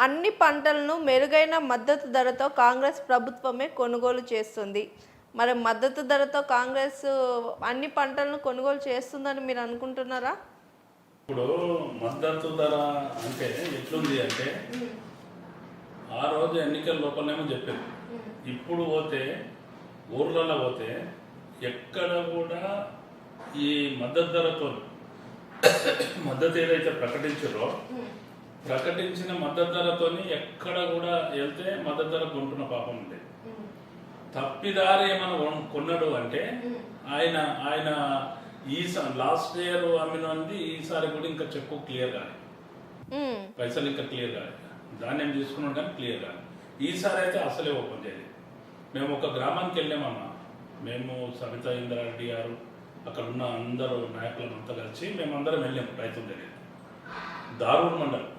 అన్ని పంటలను మెరుగైన మద్దతు ధరతో కాంగ్రెస్ ప్రభుత్వమే కొనుగోలు చేస్తుంది. మరి మద్దతు ధరతో కాంగ్రెస్ అన్ని పంటలను కొనుగోలు చేస్తుందని మీరు అనుకుంటున్నారా? ఇప్పుడు మద్దతు ధర అంటే ఎట్లుంది అంటే ఆ రోజు ఎన్నికల లోపలనేమో చెప్పారు. ఇప్పుడు పోతే ఊర్లలో పోతే ఎక్కడ కూడా ఈ మద్దతు ధరతో మద్దతు ఏదైతే ప్రకటించారో ప్రకటించిన మద్దతు ధరతోని ఎక్కడ కూడా వెళ్తే మద్దతు ధర కొంటున్న పాపం ఉంది. తప్పిదారి ఏమైనా కొన్నాడు అంటే ఆయన ఆయన ఈ లాస్ట్ ఇయర్ అమ్మినది ఈసారి కూడా ఇంకా చెక్కు క్లియర్ కాదు, పైసలు ఇంకా క్లియర్ కాదు, ధాన్యం తీసుకున్నాడు కానీ క్లియర్ కాదు. ఈసారి అయితే అసలే ఓపెన్ చేయలేదు. మేము ఒక గ్రామానికి వెళ్ళామమ్మా, మేము సవితా ఇంద్రారెడ్డి గారు అక్కడ ఉన్న అందరూ నాయకులంతా కలిసి మేమందరం వెళ్ళాము రైతుల దగ్గర. దారూర్ మండలం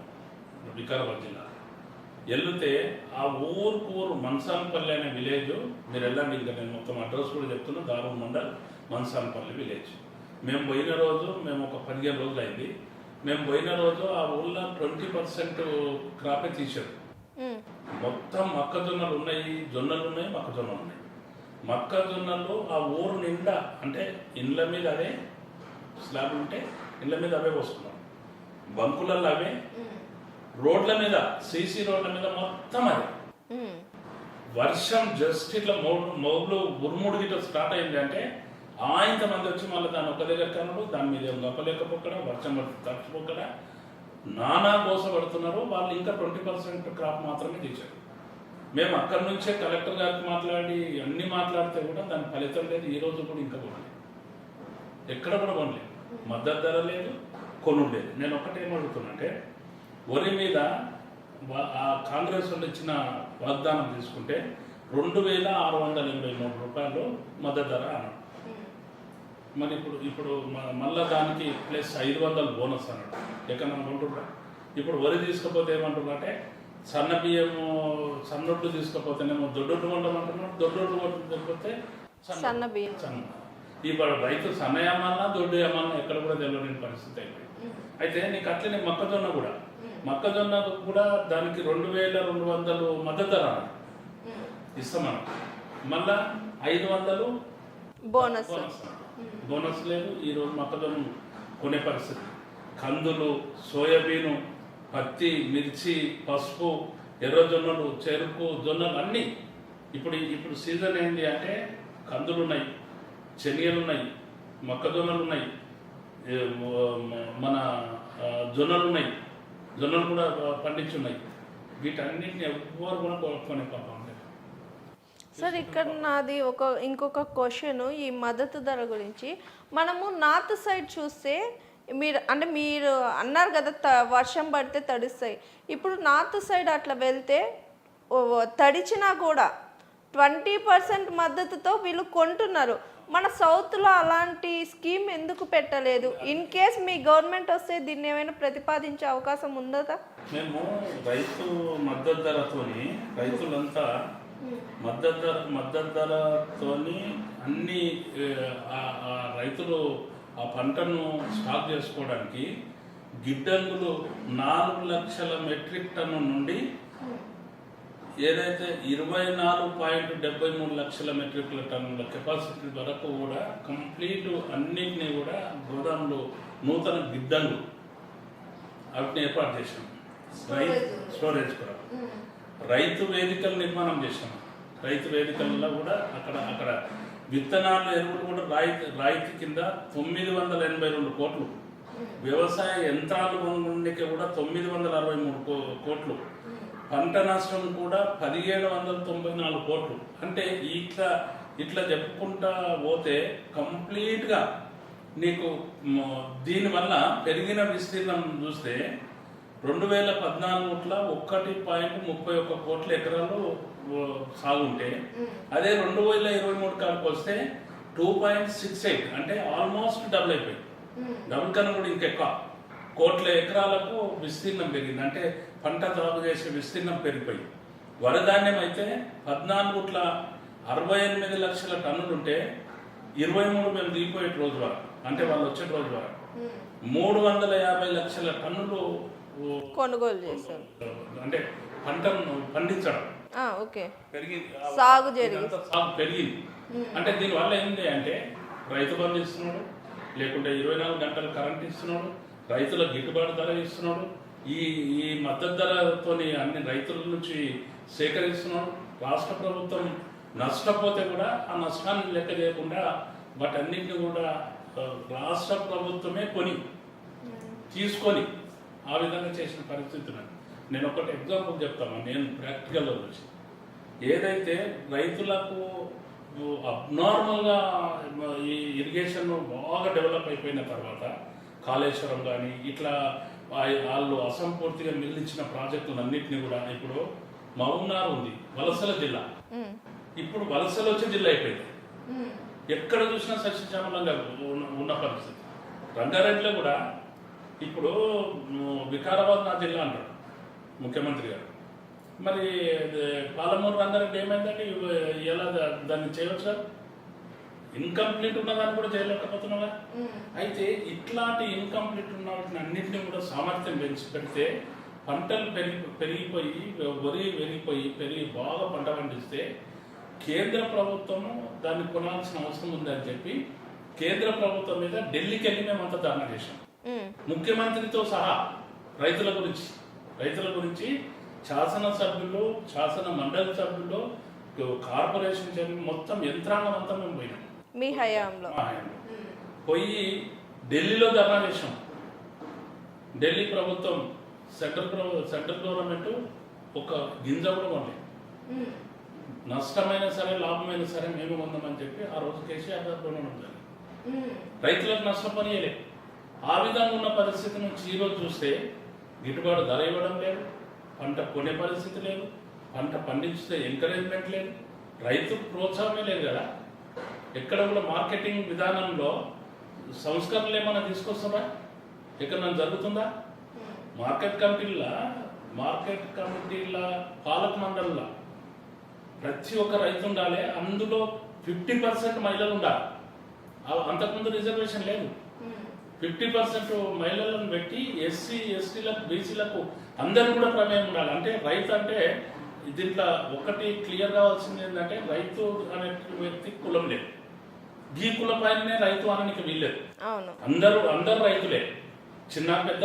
వికారాబాద్ జిల్లా వెళ్తే ఆ ఊరు మన్సాన్పల్లి అనే విలేజ్ మీరు వెళ్ళండి. ఇంకా నేను మొత్తం అడ్రస్ కూడా చెప్తున్నా. దారూర్ మండల్ మన్సాన్పల్లి విలేజ్. మేము పోయిన రోజు మేము ఒక 15 రోజులు అయింది. మేము పోయిన రోజు ఆ ఊళ్ళో 20% క్రాపే తీశారు. మొత్తం మొక్కజొన్నలు ఉన్నాయి, జొన్నలు ఉన్నాయి, మొక్కజొన్నలు ఉన్నాయి. మొక్కజొన్నలు ఆ ఊరు నిండా అంటే ఇండ్ల మీద అవే స్లాబ్ ఉంటే ఇండ్ల మీద అవే వస్తున్నాం, బంకులలో అవే, రోడ్ల మీద సీసీ రోడ్ల మీద మొత్తం అదే. వర్షం జస్ట్ ఇట్లా మోగులు ఉరుముడు గిట్లా స్టార్ట్ అయింది అంటే ఇంతమంది వచ్చి మళ్ళీ దాన్ని ఒక దగ్గర కనుడు, దాని మీద ఏం గొప్పలేకపోకడా, వర్షం పడుతుంది తడిచిపోకడా నానా కోసపడుతున్నారు. వాళ్ళు ఇంకా 20% క్రాప్ మాత్రమే తీశారు. మేము అక్కడి నుంచే కలెక్టర్ గారికి మాట్లాడి అన్ని మాట్లాడితే కూడా దాని ఫలితం లేదు. ఈ రోజు కూడా ఇంకా కొనలేదు, ఎక్కడ కూడా కొనలేదు, మద్దతు ధర లేదు, కొనుడు లేదు. నేను ఒకటేం అడుగుతున్నా అంటే వరి మీద కాంగ్రెస్ వాళ్ళు ఇచ్చిన వాగ్దానం తీసుకుంటే 2683 రూపాయలు మద్దతు ధర అన్నాడు. మరి ఇప్పుడు మళ్ళా దానికి ప్లస్ 500 బోనస్ అన్నాడు. ఎక్కడ అనుకుంటున్నా ఇప్పుడు వరి తీసుకపోతే ఏమంటున్నా అంటే సన్న బియ్యము సన్నొడ్లు తీసుకపోతేనేమో దొడ్డొడ్లు కొంటామంటున్నాడు, దొడ్డొడ్లు కొంటే సన్న బియ్యం. ఇప్పుడు రైతు సన్న ఏమన్నా దొడ్డు ఏమన్నా ఎక్కడ కూడా తెలియని పరిస్థితి అయిపోయింది. అయితే నీకు అట్లనే మొక్కజొన్న కూడా దానికి 2200 మద్దతు ధర ఇస్తామన్నా, మళ్ళా 500 బోనస్ లేదు. ఈరోజు మొక్కజొన్న కొనే పరిస్థితి. కందులు, సోయాబీను, పత్తి, మిర్చి, పసుపు, ఎర్రజొన్నలు, చెరుకు, జొన్నలు అన్నీ ఇప్పుడు సీజన్ ఏంటి అంటే కందులు ఉన్నాయి, శనగలు ఉన్నాయి, మొక్కజొన్నలు ఉన్నాయి, మన జొన్నలు ఉన్నాయి, జొన్నలు కూడా పండించున్నాయి. వీటన్నిటిని ఎవరు కూడా కొనే పాపం. సార్ ఇక్కడ నాది ఇంకొక క్వశ్చన్ ఈ మద్దతు ధర గురించి. మనము నార్త్ సైడ్ చూస్తే మీరు అన్నారు కదా వర్షం పడితే తడుస్తాయి. ఇప్పుడు నార్త్ సైడ్ అట్లా వెళ్తే తడిచినా కూడా 20% మద్దతుతో వీళ్ళు కొంటున్నారు. మన సౌత్లో అలాంటి స్కీమ్ ఎందుకు పెట్టలేదు? ఇన్ కేస్ మీ గవర్నమెంట్ వస్తే దీన్ని ఏమైనా ప్రతిపాదించే అవకాశం ఉందా? మేము రైతు మద్దతు ధరతోని రైతులంతా మద్దతు ధరతోని అన్ని రైతులు ఆ పంటను స్టాక్ చేసుకోవడానికి గిడ్డంగులు 4 లక్షల మెట్రిక్ టన్ను నుండి ఏదైతే 24.73 లక్షల మెట్రిక్ టన్నుల కెపాసిటీ వరకు కూడా కంప్లీట్ అన్నింటినీ కూడా గోదాములు నూతన గిడ్డంగులు వాటిని ఏర్పాటు చేశాం. స్టోరేజ్ కూడా రైతు వేదికలు నిర్మాణం చేశాం. రైతు వేదికల్లో కూడా అక్కడ విత్తనాలు ఎరువులు కూడా రాయితీ కింద 982 కోట్లు, వ్యవసాయ యంత్రాలు కొనుగోలుకి కూడా 963 కోట్లు, పంట నష్టం కూడా 1794 కోట్లు. అంటే ఇట్లా చెప్పుకుంటా పోతే కంప్లీట్గా నీకు దీనివల్ల పెరిగిన విస్తీర్ణం చూస్తే 2014లో 1.31 కోట్ల ఎకరాలు సాగు ఉంటే అదే 2023 కాడికి వస్తే 2.68, అంటే ఆల్మోస్ట్ డబుల్ అయిపోయింది. డబుల్ కన్నా కూడా ఇంకెక్కువ కోట్ల ఎకరాలకు విస్తీర్ణం పెరిగింది. అంటే పంట సాగు చేసే విస్తీర్ణం పెరిగిపోయింది. వరధాన్యం అయితే 14.68 లక్షల టన్నులు ఉంటే 23 మేము దిగిపోయే రోజు వరకు, అంటే వాళ్ళు వచ్చే రోజు వరకు 350 లక్షల టన్నులు కొనుగోలు చేశారు. అంటే పంటను పండించడం ఓకే, పెరిగి సాగు జరిగి ఇదంతా సాగు పెరిగింది. అంటే దీనివల్ల ఏంటి అంటే రైతు బంధు ఇస్తున్నాడు, లేకుంటే 24 గంటలు కరెంట్ ఇస్తున్నాడు, రైతులకు గిట్టుబాటు ధర ఇస్తున్నాడు, ఈ ఈ మద్దతు ధరతోని అన్ని రైతుల నుంచి సేకరిస్తున్నాడు. రాష్ట్ర ప్రభుత్వం నష్టపోతే కూడా ఆ నష్టాన్ని లెక్క చేయకుండా వాటన్నింటినీ కూడా రాష్ట్ర ప్రభుత్వమే తీసుకొని ఆ విధంగా చేసిన పరిస్థితులు. నేను ఒకటి ఎగ్జాంపుల్ చెప్తాను, నేను ప్రాక్టికల్గా చూసి. ఏదైతే రైతులకు అబ్నార్మల్గా ఈ ఇరిగేషన్ బాగా డెవలప్ అయిపోయిన తర్వాత కాళేశ్వరం కానీ ఇట్లా వాళ్ళు అసంపూర్తిగా మిగిలించిన ప్రాజెక్టులన్నింటినీ కూడా ఇప్పుడు మహబూబ్నగర్ ఉంది, వలసల జిల్లా, ఇప్పుడు వలసలు వచ్చే జిల్లా అయిపోయింది. ఎక్కడ చూసినా సస్యశ్యామలంగా ఉన్న పరిస్థితి. రంగారెడ్డిలో కూడా ఇప్పుడు వికారాబాద్ నా జిల్లా అంటారు ముఖ్యమంత్రి గారు. మరి పాలమూరు రంగారెడ్డి ఏమైందంటే ఎలా దాన్ని చేయవచ్చు? ఇన్కంప్లీట్ ఉన్నదాన్ని కూడా చేయలేకపోతున్నావా? అయితే ఇట్లాంటి ఇన్కంప్లీట్ ఉన్న వాటిని అన్నింటినీ కూడా సామర్థ్యం పెంచి పెడితే పంటలు పెరిగిపోయి పెరిగి బాగా పంట పండిస్తే కేంద్ర ప్రభుత్వము దాన్ని కొనాల్సిన అవసరం ఉందని చెప్పి కేంద్ర ప్రభుత్వం మీద ఢిల్లీకి వెళ్ళి మేమంతా ధర్నా చేశాం, ముఖ్యమంత్రితో సహా. రైతుల గురించి శాసనసభ్యులు, శాసన మండలి సభ్యులు, కార్పొరేషన్ సభ్యులు, మొత్తం యంత్రాంగం అంతా మేము పోయినాం. మీ హయాంలో పోయి ఢిల్లీలో ధర్నా చేశాం. ఢిల్లీ ప్రభుత్వం సెంట్రల్ గవర్నమెంట్ ఒక గింజ కూడా కొనలేదు. నష్టమైనా సరే లాభమైనా సరే మేము కొందామని చెప్పి ఆ రోజు కేసీఆర్ గారు కొనడం జరిగింది. రైతులకు నష్టపోనియలేదు. ఆ విధంగా ఉన్న పరిస్థితి నుంచి ఈరోజు చూస్తే గిట్టుబాటు ధర ఇవ్వడం లేదు, పంట కొనే పరిస్థితి లేదు, పంట పండించితే ఎంకరేజ్మెంట్ లేదు, రైతు ప్రోత్సాహమే లేదు కదా. ఎక్కడ కూడా మార్కెటింగ్ విధానంలో సంస్కరణలు ఏమైనా తీసుకొస్తారా? ఎక్కడ జరుగుతుందా? మార్కెట్ కమిటీల పాలక మండలిలో ప్రతి ఒక్క రైతు ఉండాలి, అందులో 50% మహిళలు ఉండాలి. అంతకుముందు రిజర్వేషన్ లేదు. 50% మహిళలను పెట్టి ఎస్సీ ఎస్టీలకు బీసీలకు అందరూ కూడా ప్రమేయం ఉండాలి. అంటే రైతు అంటే దీంట్లో ఒకటి క్లియర్ కావాల్సింది ఏంటంటే రైతు అనే వ్యక్తి కులం లేదు, ఈ కుల పైననే రైతు అనడానికి వీల్లేదు. అందరూ రైతులే, చిన్న పెద్ద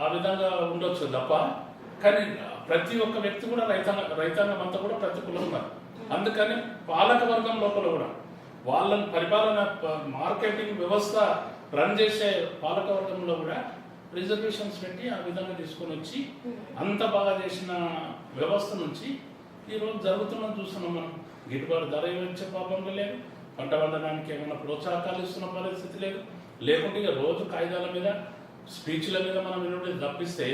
ఆ విధంగా ఉండొచ్చు తప్ప, కానీ ప్రతి ఒక్క వ్యక్తి కూడా రైతాంగం అంతా కూడా ప్రతి కులం ఉన్నారు. అందుకని పాలక వర్గం లోపల కూడా వాళ్ళని పరిపాలన మార్కెటింగ్ వ్యవస్థ రన్ చేసే పాలక వర్గంలో కూడా రిజర్వేషన్స్ పెట్టి ఆ విధంగా తీసుకొని వచ్చి అంత బాగా చేసిన వ్యవస్థ నుంచి ఈరోజు జరుగుతున్నది చూస్తున్నాం మనం. గిట్టుబాటు ధర ఇచ్చే పాపంలో లేదు, పంట పండడానికి ఏమైనా ప్రోత్సాహకాలు ఇస్తున్న పరిస్థితి లేదు. లేకుంటే ఇక రోజు కాగితాల మీద స్పీచ్ల మీద మనం వినోడి తప్పిస్తే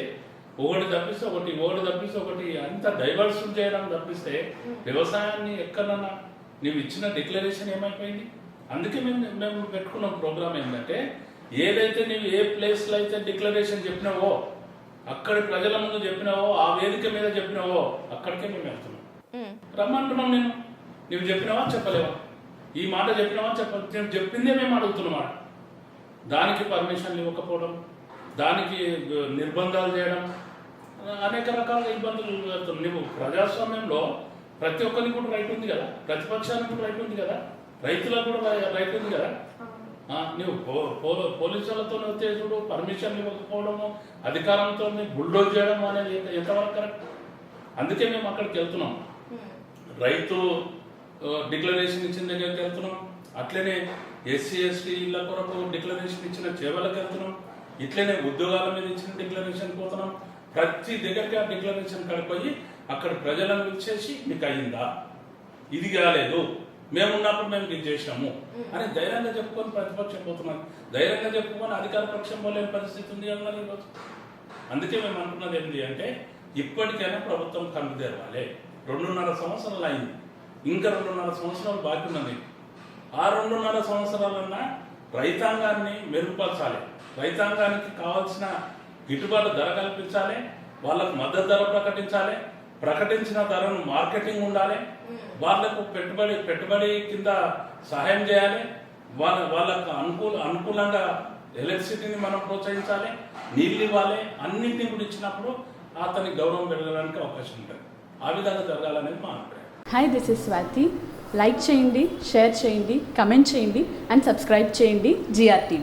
ఒకటి అంత డైవర్షన్ చేయడం తప్పిస్తే వ్యవసాయాన్ని ఎక్కడన్నా నువ్వు ఇచ్చిన డిక్లరేషన్ ఏమైపోయింది? అందుకే మేము పెట్టుకున్న ప్రోగ్రామ్ ఏంటంటే ఏదైతే నువ్వు ఏ ప్లేస్లో అయితే డిక్లరేషన్ చెప్పినావో, అక్కడి ప్రజల ముందు చెప్పినావో, ఆ వేదిక మీద చెప్పినావో అక్కడికే మేము వెళ్తున్నాం. రమ్మంటున్నాం. నువ్వు చెప్పినావా చెప్పలేవా? ఈ మాట చెప్పినావా నువ్వు చెప్పిందే మేము అడుగుతున్నమాట. దానికి పర్మిషన్లు ఇవ్వకపోవడం, దానికి నిర్బంధాలు చేయడం, అనేక రకాల ఇబ్బందులు పెడుతున్నావు. నువ్వు ప్రజాస్వామ్యంలో ప్రతి ఒక్కరికి కూడా రైట్ ఉంది కదా, ప్రతిపక్షానికి కూడా రైట్ ఉంది కదా, రైతులకు కూడా రైట్ ఉంది కదా. నువ్వు పోలీసులతో వచ్చేసుడు, పర్మిషన్లు ఇవ్వకపోవడము, అధికారంతో బుల్డోజ్ చేయడం అనేది ఎంతవరకు కరెక్ట్? అందుకే మేము అక్కడికి వెళ్తున్నాం. రైతు డిక్లరేషన్ ఇచ్చిన దగ్గరికి వెళ్తున్నాం, అట్లనే ఎస్సీ ఎస్టీల కొరకు డిక్లరేషన్ ఇచ్చిన చేవలకు వెళ్తున్నాం, ఇట్లనే ఉద్యోగాల మీద ఇచ్చిన డిక్లరేషన్ పోతున్నాం. ప్రతి దగ్గరికి ఆ డిక్లరేషన్ కడిపోయి అక్కడ ప్రజలను ఇచ్చేసి మీకు అయ్యిందా, ఇది కాలేదు, మేమున్నప్పుడు మేము ఇది చేసాము అని ధైర్యంగా చెప్పుకొని ప్రతిపక్షం పోతున్నాం. ధైర్యంగా చెప్పుకొని అధికార పక్షం పోలేని పరిస్థితి ఉంది అన్నారు ఈరోజు. అందుకే మేము అంటున్నది ఏంటి అంటే ఇప్పటికైనా ప్రభుత్వం కళ్ళు తెరవాలి. 2.5 సంవత్సరాలు అయింది, ఇంకా 2.5 సంవత్సరాలు బాకీ ఉన్నది. ఆ 2.5 సంవత్సరాలన్నా రైతాంగాన్ని మెరుగుపరచాలి, రైతాంగానికి కావాల్సిన గిట్టుబాటు ధర కల్పించాలి, వాళ్ళకు మద్దతు ధర ప్రకటించాలి, ప్రకటించిన ధరను మార్కెటింగ్ ఉండాలి, వాళ్ళకు పెట్టుబడి కింద సహాయం చేయాలి, వాళ్ళకు అనుకూలంగా ఎలక్ట్రిసిటీని మనం ప్రోత్సహించాలి, నీళ్ళు ఇవ్వాలి, అన్నింటినీ కూడా ఇచ్చినప్పుడు అతనికి గౌరవం పెరగడానికి అవకాశం ఉంటుంది. ఆ విధంగా జరగాలనేది మా అభిప్రాయం. Hi, this is Swathi. Like చేయండి, షేర్ చేయండి, కమెంట్ చేయండి అండ్ సబ్స్క్రైబ్ చేయండి GRTV.